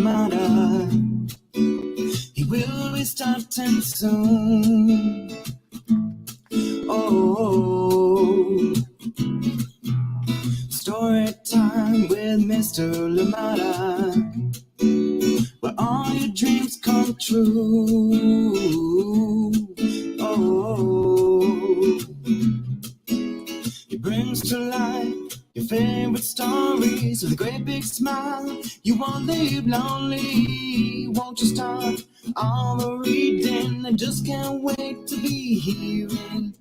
matter. He will be starting soon. Oh, story time with Mr. Lamada, where all your dreams come true. Oh, he brings to life your favorite stories with a great big smile. You won't leave lonely. Won't you start all the reading? I just can't wait to be hearing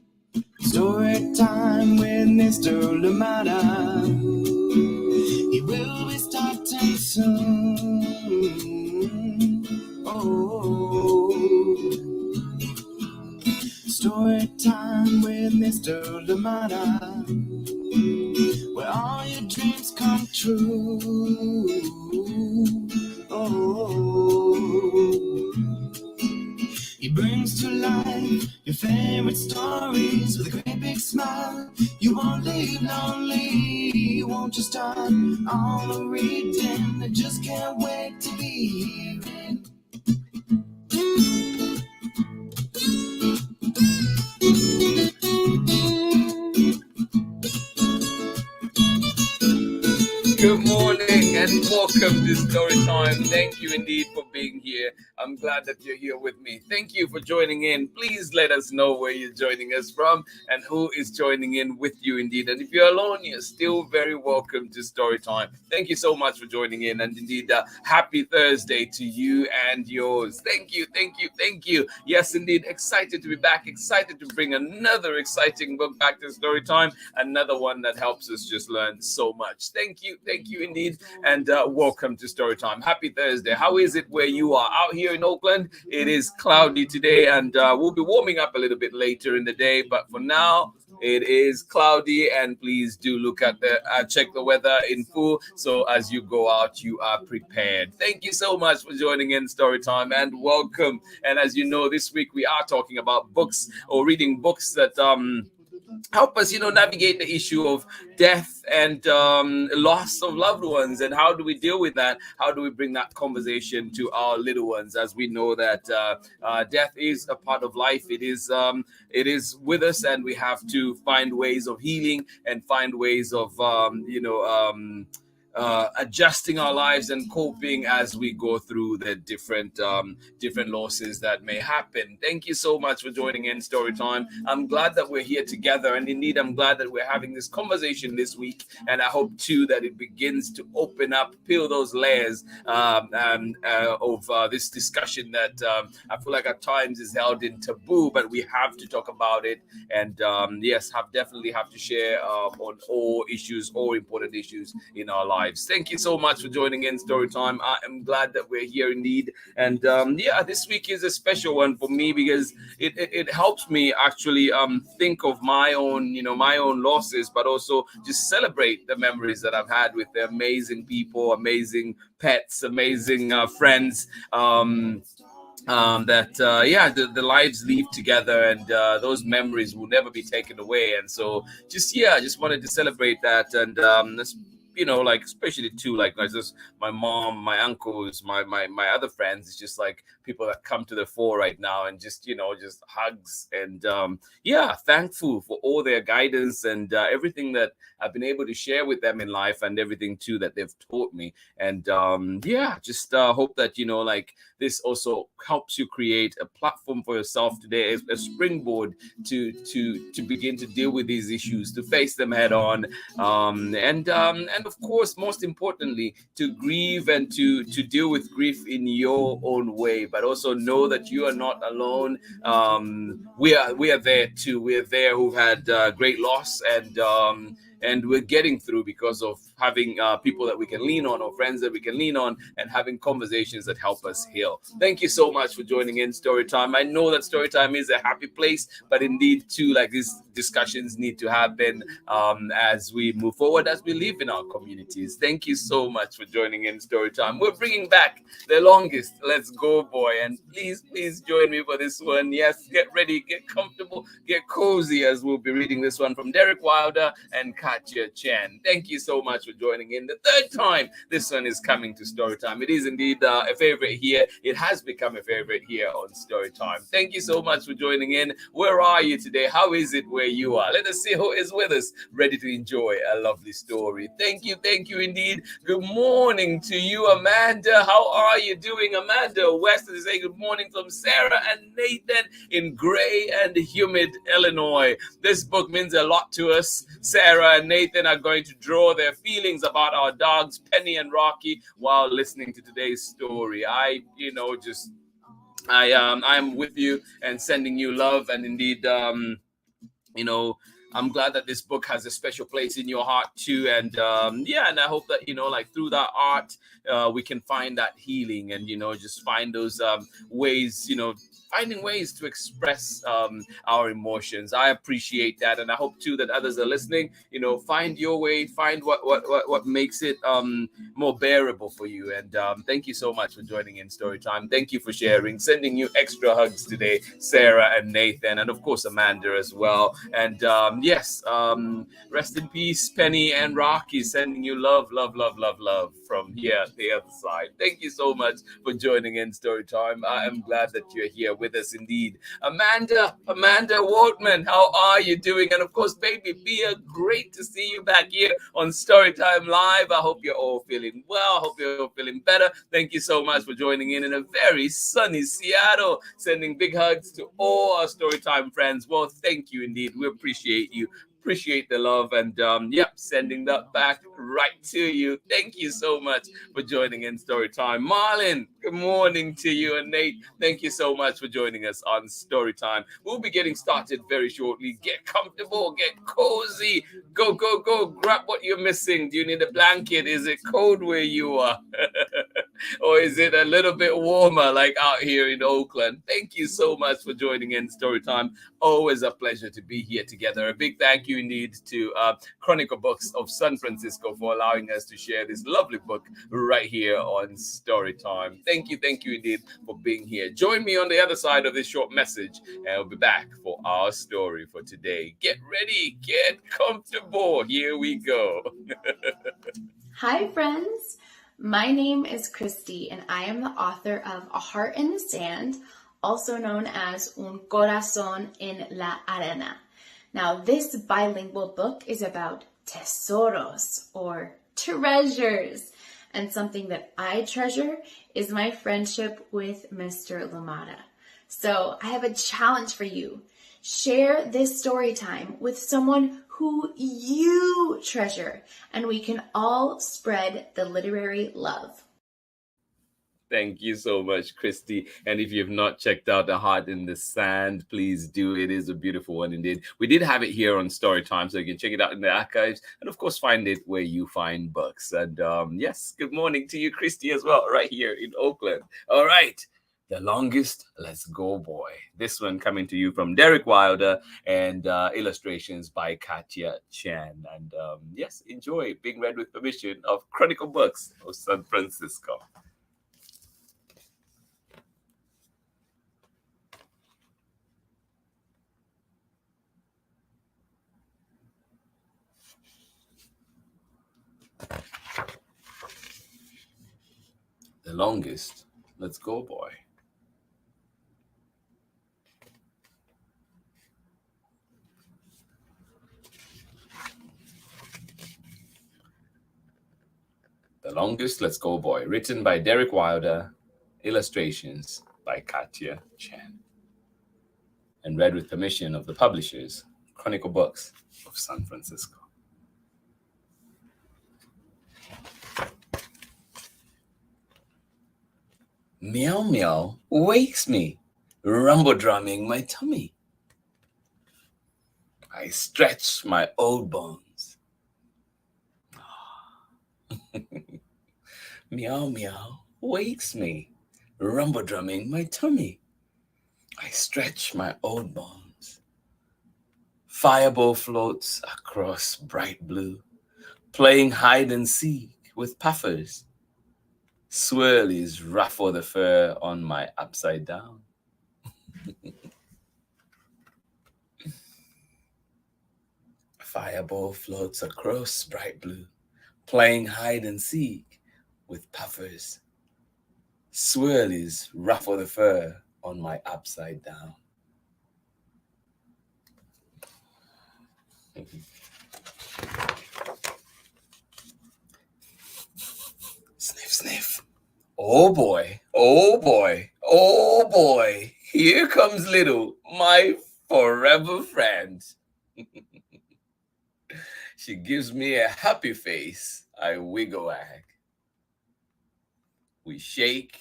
story time with Mr. Lamada. He will be starting soon. Oh, story time with Mr. Lamada, where all your dreams come true. Oh, he brings to life your favorite stories with a great big smile. You won't leave lonely. Won't you start all the reading? I just can't wait to be hearing. Good morning and welcome to Storytime. Thank you indeed for being here. I'm glad that you're here with me. Thank you for joining in. Please let us know where you're joining us from and who is joining in with you indeed. And if you're alone, you're still very welcome to Storytime. Thank you so much for joining in, and indeed happy Thursday to you and yours. Thank you, thank you, thank you. Yes, indeed, excited to be back, excited to bring another exciting book back to Storytime, another one that helps us just learn so much. Thank you indeed, and welcome to Storytime. Happy Thursday. How is it where you are? Out here in Oakland, it is cloudy today, and we'll be warming up a little bit later in the day, but for now, it is cloudy, and please do look at the check the weather in full, so as you go out, you are prepared. Thank you so much for joining in Storytime, and welcome. And as you know, this week we are talking about books, or reading books that help us, navigate the issue of death and loss of loved ones, and how do we deal with that? How do we bring that conversation to our little ones, as we know that death is a part of life. It is with us, and we have to find ways of healing and find ways of adjusting our lives and coping as we go through the different losses that may happen. Thank you so much for joining in Storytime. I'm glad that we're here together, and indeed I'm glad that we're having this conversation this week, and I hope too that it begins to open up, peel those layers of this discussion that I feel like at times is held in taboo, but we have to talk about it, and yes, definitely have to share on all issues, all important issues in our lives. Thank you so much for joining in Storytime. I am glad that we're here indeed, and this week is a special one for me because it helps me actually think of my own losses, but also just celebrate the memories that I've had with the amazing people, amazing pets, amazing friends. The lives leave together, and those memories will never be taken away. And so just wanted to celebrate that, and especially too, just my mom, my uncles, my other friends. It's just like people that come to the fore right now, and just hugs, and thankful for all their guidance and everything that I've been able to share with them in life, and everything too that they've taught me. And hope that this also helps you create a platform for yourself today, a springboard to begin to deal with these issues, to face them head on, and of course, most importantly, to grieve and to deal with grief in your own way, but also know that you are not alone. We are there too. We're there who've had great loss, and we're getting through because of having people that we can lean on, or friends that we can lean on, and having conversations that help us heal. Thank you so much for joining in Storytime. I know that Storytime is a happy place, but indeed too, these discussions need to happen as we move forward, as we live in our communities. Thank you so much for joining in Storytime. We're bringing back the longest Let's Go Boy, and please join me for this one. Yes, get ready, get comfortable, get cozy, as we'll be reading this one from DERICK Wilder and CATIA Chien. Thank you so much for joining in. The third time this one is coming to Storytime. It is indeed a favorite here. It has become a favorite here on Storytime. Thank you so much for joining in. Where are you today? How is it where you are? Let us see who is with us, ready to enjoy a lovely story. Thank you indeed. Good morning to you, Amanda. How are you doing, Amanda? West is saying good morning from Sarah and Nathan in gray and humid Illinois. This book means a lot to us. Sarah and Nathan are going to draw their feelings about our dogs, Penny and Rocky, while listening to today's story. I'm with you and sending you love, and indeed, I'm glad that this book has a special place in your heart too. And and I hope that like through that art, we can find that healing and just find those ways, finding ways to express our emotions. I appreciate that, and I hope too that others are listening. Find your way, find what makes it more bearable for you. And thank you so much for joining in Storytime. Thank you for sharing. Sending you extra hugs today, Sarah and Nathan, and of course Amanda as well. And rest in peace, Penny and Rocky. Sending you love from here the other side. Thank you so much for joining in Storytime. I am glad that you're here with us indeed. Amanda Wortman, how are you doing? And of course, baby Bia, great to see you back here on Storytime Live. I hope you're all feeling well. I hope you're all feeling better. Thank you so much for joining in a very sunny Seattle. Sending big hugs to all our Storytime friends. Well, thank you indeed. We appreciate you. Appreciate the love, and sending that back right to you. Thank you so much for joining in Storytime. Marlon, good morning to you, and Nate, thank you so much for joining us on Storytime. We'll be getting started very shortly. Get comfortable, get cozy, go, grab what you're missing. Do you need a blanket? Is it cold where you are? Or is it a little bit warmer like out here in Oakland? Thank you so much for joining in Storytime. Always a pleasure to be here together. A big thank you indeed to Chronicle Books of San Francisco for allowing us to share this lovely book right here on Storytime. Thank you indeed for being here. Join me on the other side of this short message, and I'll be back for our story for today. Get ready, get comfortable. Here we go. Hi, friends. My name is Christy, and I am the author of A Heart in the Sand, also known as Un Corazón en la Arena. Now, this bilingual book is about tesoros, or treasures. And something that I treasure is my friendship with Mr. Lumada. So I have a challenge for you. Share this story time with someone who you treasure, and we can all spread the literary love. Thank you so much, Christy. And if you've not checked out A Heart in the Sand, please do. It is a beautiful one indeed. We did have it here on Storytime, so you can check it out in the archives, and of course find it where you find books. And yes, good morning to you, Christy, as well, right here in Oakland. All right. The Longest Let's Go Boy. This one coming to you from Derrick Wilder, and illustrations by CATIA Chien. And yes, enjoy. Being read with permission of Chronicle Books of San Francisco. The Longest Let's Go Boy. The Longest Let's Go Boy, written by Derrick Wilder, illustrations by CATIA Chien, and read with permission of the publishers, Chronicle Books of San Francisco. Meow meow wakes me, rumble drumming my tummy. I stretch my old bones. Meow meow wakes me, rumble drumming my tummy. I stretch my old bones. Fireball floats across bright blue, playing hide and seek with puffers. Swirlies ruffle the fur on my upside down. Fireball floats across bright blue, playing hide and seek with puffers. Swirlies ruffle the fur on my upside down. Sniff, sniff. Oh boy, oh boy, oh boy. Here comes Little, my forever friend. She gives me a happy face. I wiggle ag. We shake,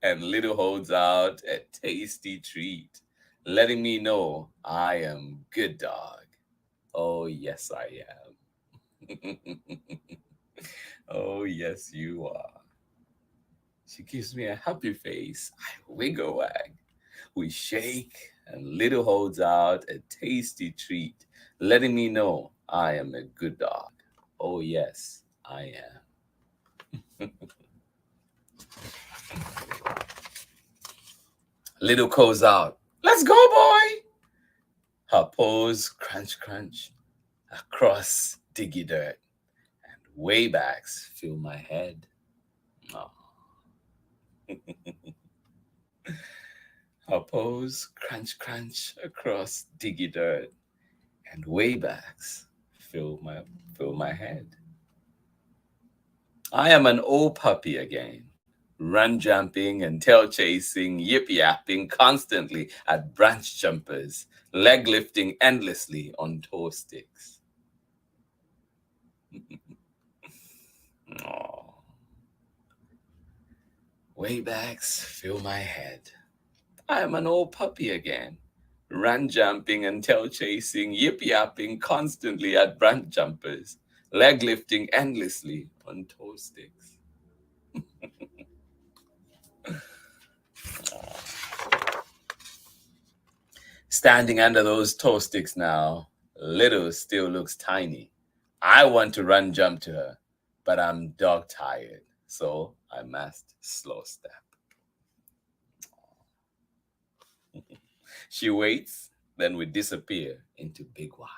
and Little holds out a tasty treat, letting me know I am good dog. Oh, yes, I am. Oh, yes, you are. She gives me a happy face. I wiggle wag. We shake, and Little holds out a tasty treat, letting me know I am a good dog. Oh, yes, I am. Little calls out, "Let's go, boy!" Her paws crunch, crunch across diggy dirt, and waybacks fill my head. Oh. Her paws crunch, crunch across diggy dirt, and waybacks fill my head. I am an old puppy again, run jumping and tail chasing, yip yapping constantly at branch jumpers, leg lifting endlessly on toe sticks. Oh. Waybacks fill my head. I am an old puppy again, run jumping and tail chasing, yip yapping constantly at branch jumpers, leg lifting endlessly on toe sticks. Standing under those toe sticks now, Little still looks tiny. I want to run jump to her, but I'm dog tired, so I must slow step. She waits, then we disappear into big wild.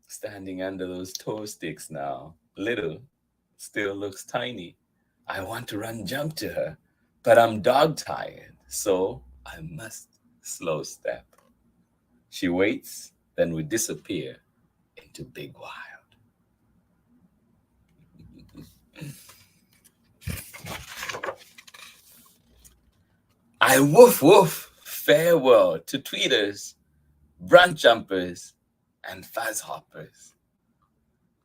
Standing under those toe sticks now, Little still looks tiny. I want to run jump to her, but I'm dog tired, so I must slow step. She waits, then we disappear into big wild. I woof woof farewell to tweeters, branch jumpers, and fuzz hoppers.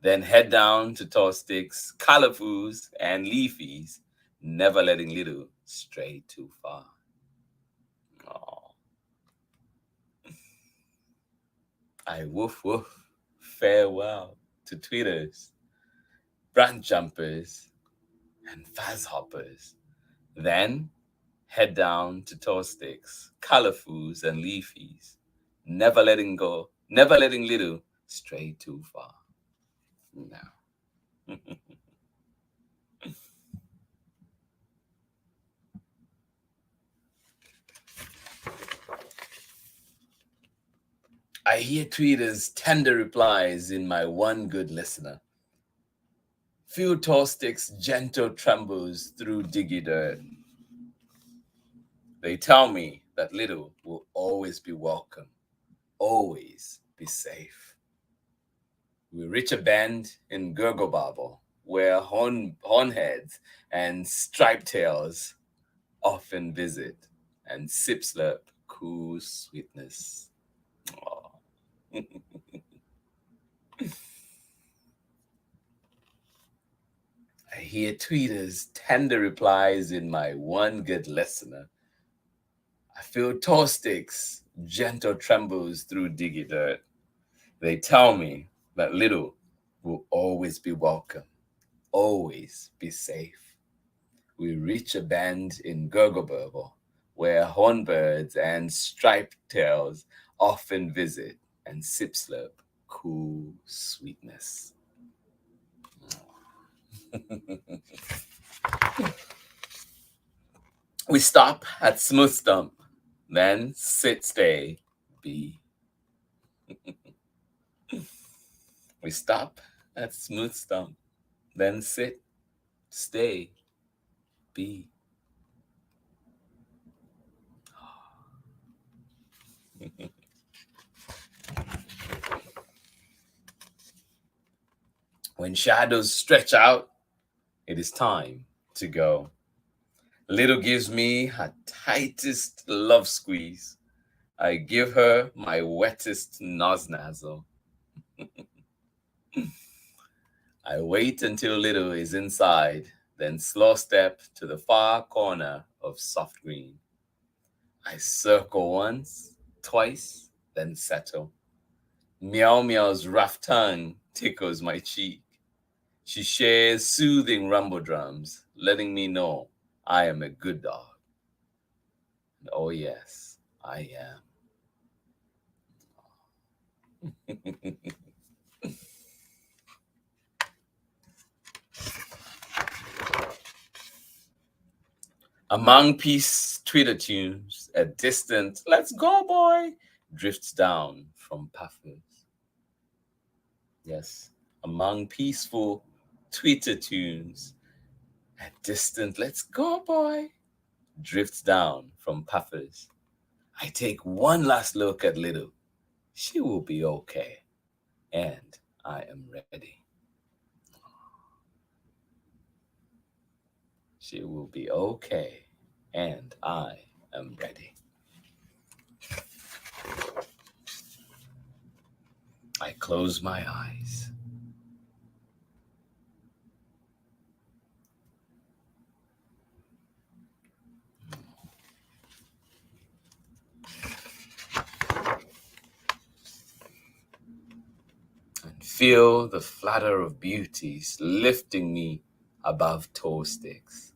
Then head down to tall sticks, colorfuls, and leafies, never letting Little stray too far. Oh. I woof woof farewell to tweeters, branch jumpers, and fuzz hoppers. Then head down to tall sticks, colorfuls, and leafies, never letting Little stray too far. Now. I hear tweeters' tender replies in my one good listener. Few tall sticks' gentle trembles through diggy dirt. They tell me that Little will always be welcome, always be safe. We reach a bend in Gurgle Bobble, where hornheads and striped tails often visit, and sip slurp cool sweetness. Oh. I hear tweeters' tender replies in my one good listener. I feel tall sticks, gentle trembles through diggy dirt. They tell me that Little will always be welcome, always be safe. We reach a bend in Gurgle Burble, where hornbirds and striped tails often visit and sip slurp cool sweetness. We stop at Smooth Stump, then sit, stay, be We stop at Smooth Stump, then sit, stay, be. When shadows stretch out, it is time to go. Little gives me her tightest love squeeze. I give her my wettest noznazzle. I wait until Little is inside, then slow step to the far corner of soft green. I circle once, twice, then settle. Meow Meow's rough tongue tickles my cheek. She shares soothing rumble drums, letting me know I am a good dog. And oh yes, I am. Among peace Twitter tunes, a distant "Let's go, boy" drifts down from puffers. Yes, among peaceful Twitter tunes, a distant "Let's go, boy" drifts down from puffers. I take one last look at Little. She will be okay, and I am ready. She will be okay, and I am ready. I close my eyes. And feel the flutter of beauties lifting me above toe sticks.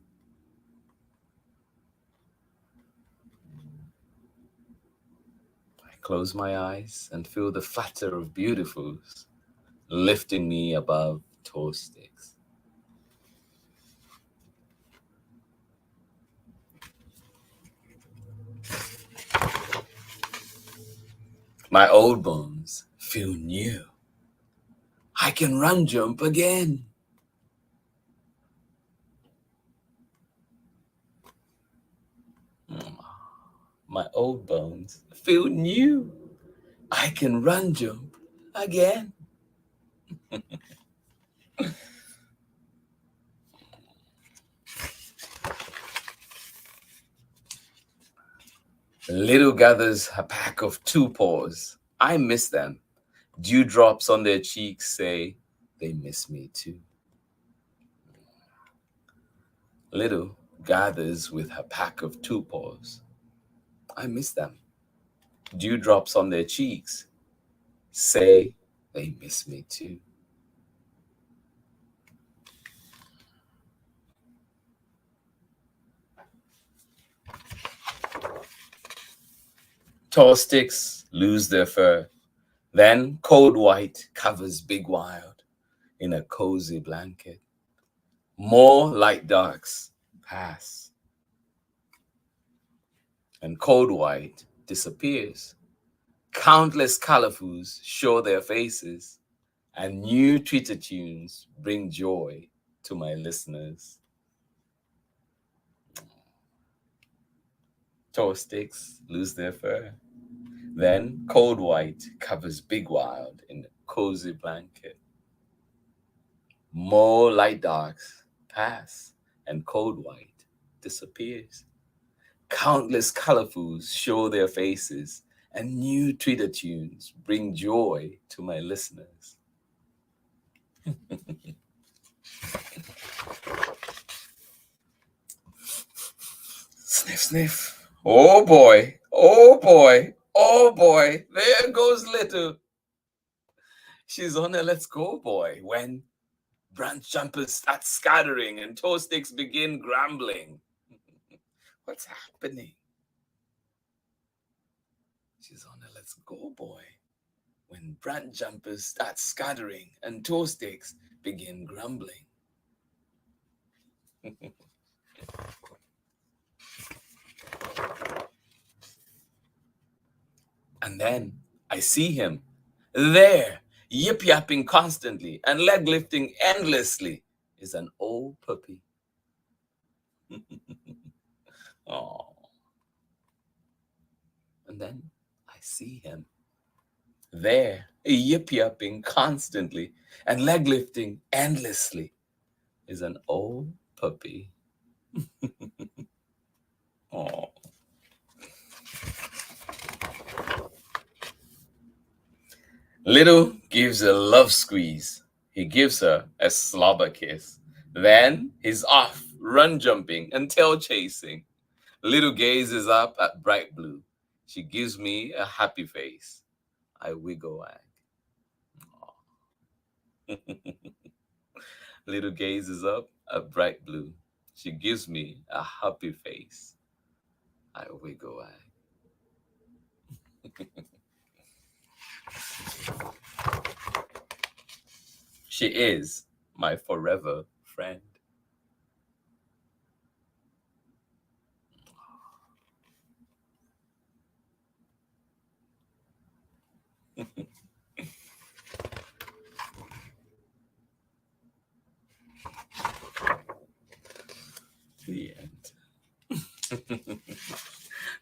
I close my eyes and feel the flutter of beautifuls lifting me above toe sticks. My old bones feel new. I can run jump again. My old bones feel new. I can run jump again. Little gathers a pack of 2 paws. I miss them. Dewdrops on their cheeks say they miss me too. Little gathers with her pack of 2 paws. I miss them. Dewdrops on their cheeks say they miss me too. Tall sticks lose their fur. Then Cold White covers Big Wild in a cozy blanket. More light darks pass. And Cold White disappears. Countless colorfuls show their faces, and new Twitter tunes bring joy to my listeners. Tall sticks lose their fur. Then Cold White covers Big Wild in a cozy blanket. More light darks pass, and Cold White disappears. Countless colorfuls show their faces, and new Twitter tunes bring joy to my listeners. Sniff, sniff. Oh boy, oh boy, oh boy. There goes Little. She's on a let's go boy when branch jumpers start scattering and toe sticks begin grumbling. What's happening? She's on a let's go boy when branch jumpers start scattering and toe sticks begin grumbling. And then I see him there, Yip-yapping constantly and leg lifting endlessly is an old puppy. Oh. And then I see him there, yip-yapping constantly and leg lifting endlessly is an old puppy. Oh. Little gives a love squeeze. He gives her a slobber kiss. Then he's off, run jumping and tail chasing. Little gazes up at bright blue. She gives me a happy face. I wiggle wag. Little gazes up at bright blue. She gives me a happy face. I wiggle wag. She is my forever friend. The end.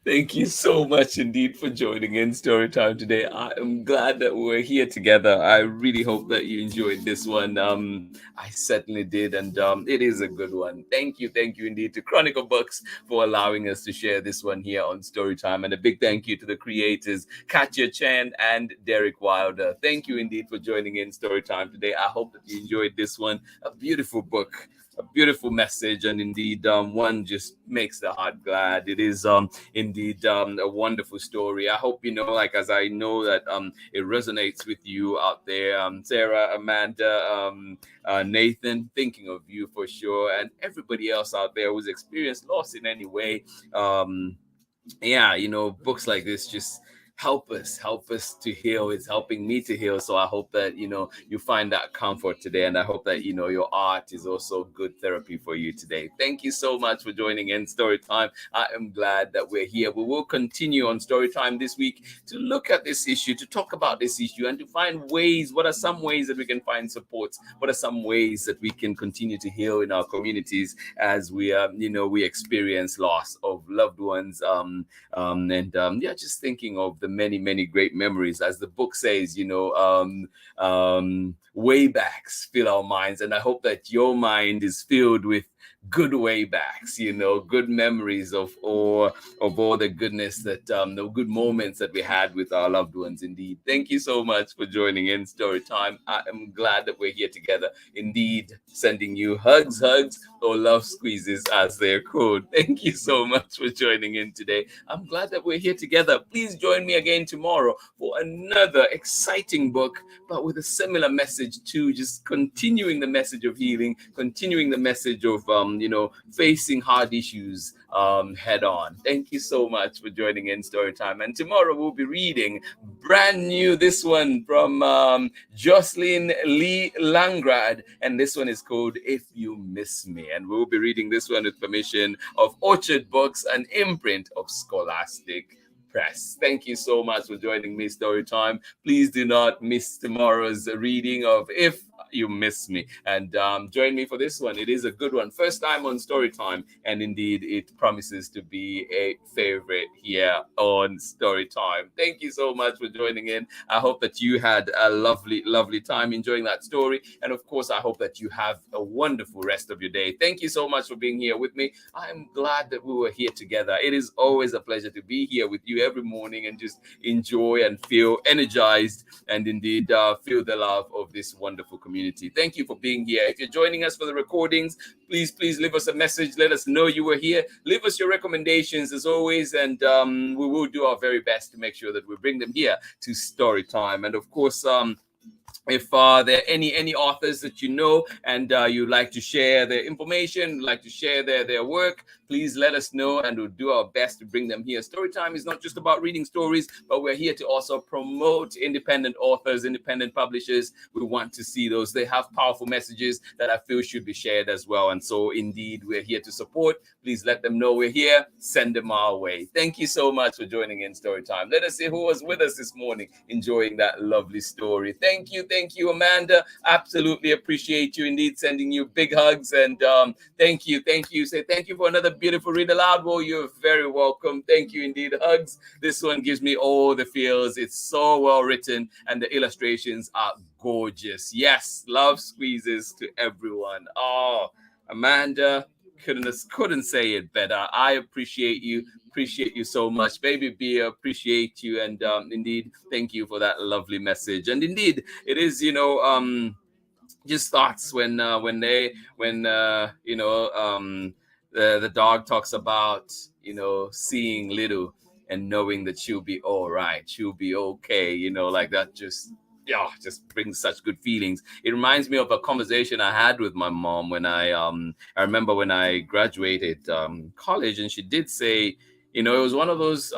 Thank you so much indeed for joining in Storytime today. I am glad that we're here together. I really hope that you enjoyed this one. I certainly did, and it is a good one. Thank you indeed to Chronicle Books for allowing us to share this one here on Storytime, and a big thank you to the creators, CATIA Chien and DERICK WILDER. Thank you indeed for joining in Storytime today. I hope that you enjoyed this one. A beautiful book, a beautiful message, and indeed one just makes the heart glad. It is indeed a wonderful story. I hope like as I know that it resonates with you out there, Sarah, Amanda, Nathan, thinking of you for sure, and everybody else out there who's experienced loss in any way. Books like this just help us to heal. It's helping me to heal. So I hope that you find that comfort today, and I hope that your art is also good therapy for you today. Thank you so much for joining in Storytime. I am glad that we're here. We will continue on Storytime this week to look at this issue, to talk about this issue, and to find ways. What are some ways that we can find supports? What are some ways that we can continue to heal in our communities as we we experience loss of loved ones, just thinking of the many great memories, as the book says, way backs fill our minds, and I hope that your mind is filled with good way backs, good memories of all the goodness that the good moments that we had with our loved ones. Indeed, thank you so much for joining in Storytime. I am glad that we're here together. Indeed, sending you hugs, or love squeezes as they're called. Thank you so much for joining in today. I'm glad that we're here together. Please join me again tomorrow for another exciting book, but with a similar message too, just continuing the message of healing, continuing the message of facing hard issues head on. Thank you so much for joining in Storytime. And tomorrow we'll be reading brand new, this one from Jocelyn Lee Langrad, and this one is called If You Miss Me, and we'll be reading this one with permission of Orchard Books, an imprint of Scholastic Press. Thank you so much for joining me, Storytime. Please do not miss tomorrow's reading of If You Miss Me, and join me for this one. It is a good one, first time on Storytime, and indeed it promises to be a favorite here on Storytime. Thank you so much for joining in. I hope that you had a lovely time enjoying that story, and of course I hope that you have a wonderful rest of your day. Thank you so much for being here with me. I'm glad that we were here together. It is always a pleasure to be here with you every morning and just enjoy and feel energized, and indeed feel the love of this wonderful community. Thank you for being here. If you're joining us for the recordings, please leave us a message. Let us know you were here. Leave us your recommendations as always, and we will do our very best to make sure that we bring them here to Storytime. And of course, if there are any authors that and you'd like to share their information, like to share their work, please let us know, and we'll do our best to bring them here. Storytime is not just about reading stories, but we're here to also promote independent authors, independent publishers. We want to see those. They have powerful messages that I feel should be shared as well. And so indeed, we're here to support. Please let them know we're here. Send them our way. Thank you so much for joining in Storytime. Let us see who was with us this morning, enjoying that lovely story. Thank you, Amanda. Absolutely appreciate you indeed. Sending you big hugs, and thank you. Say thank you for another beautiful read aloud. Well, you're very welcome. Thank you indeed. Hugs. This one gives me all the feels. It's so well written, and the illustrations are gorgeous. Yes, love squeezes to everyone. Oh, Amanda, couldn't say it better. I appreciate you so much. Baby B, appreciate you, and indeed, thank you for that lovely message. And indeed, it is, just thoughts when the dog talks about, seeing Little and knowing that she'll be all right, she'll be okay, like that just brings such good feelings. It reminds me of a conversation I had with my mom when I remember when I graduated college, and she did say, it was one of those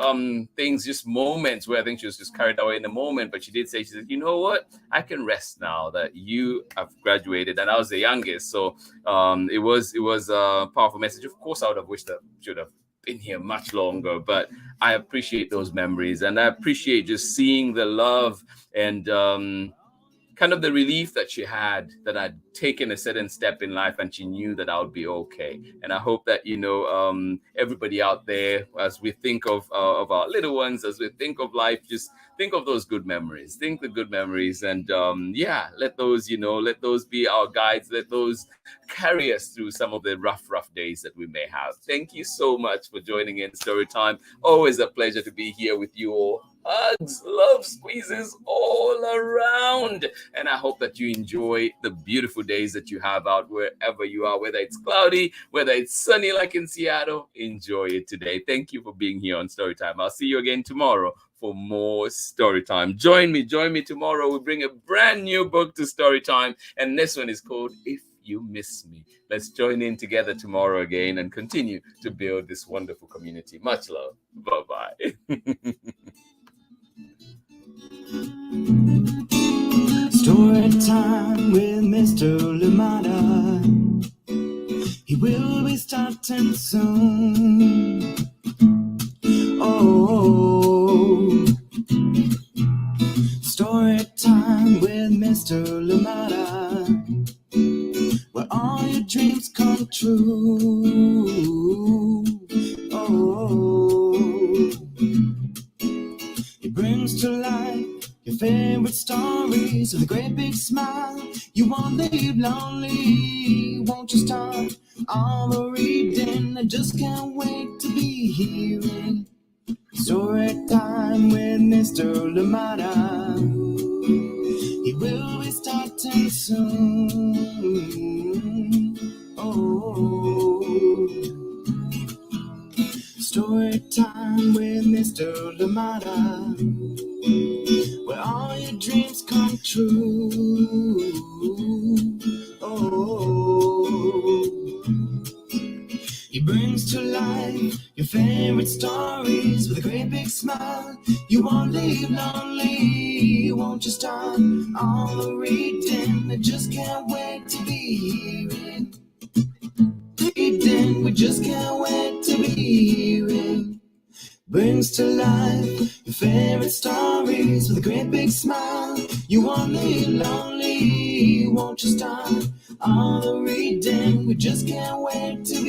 things, just moments where I think she was just carried away in the moment. But she said, you know what? I can rest now that you have graduated. And I was the youngest. So it was a powerful message. Of course, I would have wished that should have been here much longer. But I appreciate those memories. And I appreciate just seeing the love and kind of the relief that she had that I'd taken a certain step in life, and she knew that I would be okay. And I hope that, everybody out there, as we think of our little ones, as we think of life, just think of those good memories, and let those be our guides. Let those carry us through some of the rough days that we may have. Thank you so much for joining in Storytime. Always a pleasure to be here with you all. Hugs, love squeezes all around. And I hope that you enjoy the beautiful days that you have out wherever you are, whether it's cloudy, whether it's sunny like in Seattle. Enjoy it today. Thank you for being here on Storytime. I'll see you again tomorrow for more Storytime. Join me tomorrow. We bring a brand new book to Storytime, and this one is called If You Miss Me. Let's join in together tomorrow again and continue to build this wonderful community. Much love. Bye-bye. Story time with Mr. Lumada. He will be starting soon. Oh, story time with Mr. Lumada, where all your dreams come true. Oh, he brings to life your favorite stories with a great big smile. You won't leave lonely. Won't you start all the reading? I just can't wait to be hearing story time with Mr. Lumada. He will be starting soon. Oh, story time with Mr. Lumada, where all your dreams come true. Oh, he brings to life your favorite stories with a great big smile. You won't leave lonely. Won't you start all the reading? I just can't wait to be hearing. Reading, we just can't wait to be hearing. Brings to life your favorite stories with a great big smile. You won't leave lonely. Won't you start all the reading? We just can't wait to